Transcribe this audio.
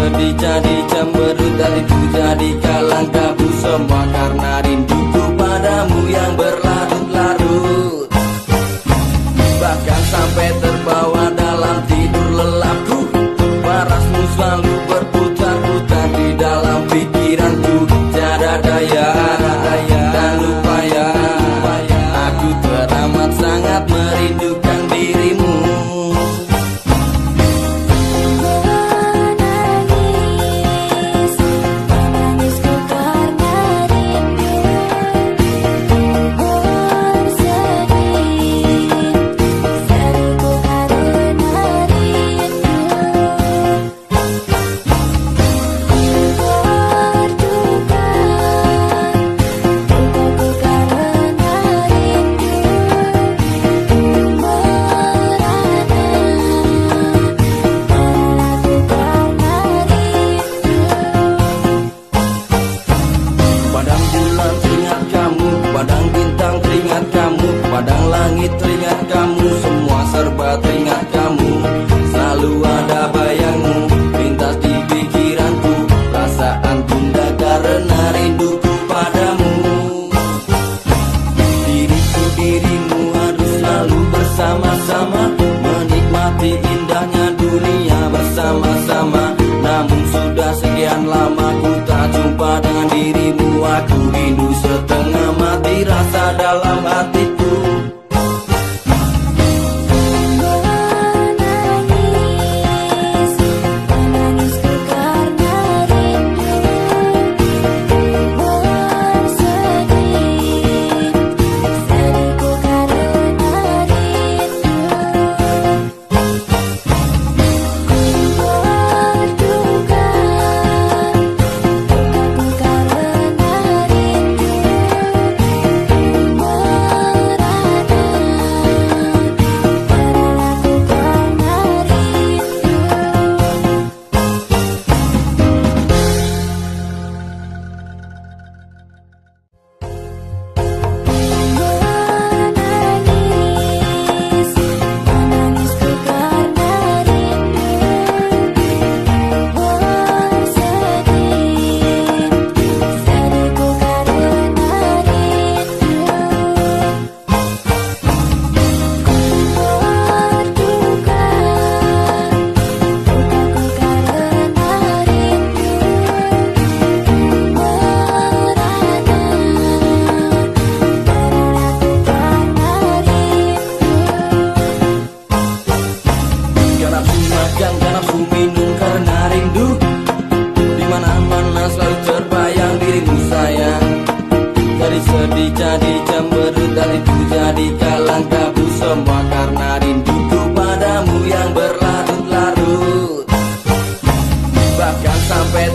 sedih jadi cemberut, dan itu jadi kalang kabut. Semua karena rinduku padamu yang berlarut-larut. Bahkan sampai terbawa dalam tidur lelapku, parasmu selalu berputar-putar di dalam pikiranku. Tiada daya dan upaya, aku teramat sangat merindukan dirimu. Padang bintang teringat kamu, padang langit teringat kamu, semua serba teringat kamu. Selalu ada bayangmu lintas di pikiranku, perasaan bunda karena rinduku padamu. Diriku dirimu harus selalu bersama-sama, menikmati indahnya dunia bersama-sama. Namun sudah sekian lama ku tak jumpa dengan dirimu, aku rindu setengah mati rasa dalam hatiku. Sedih jadi cemberut, dan itu jadi kalang kabut. Semua karena rinduku padamu yang berlarut-larut. Bahkan sampai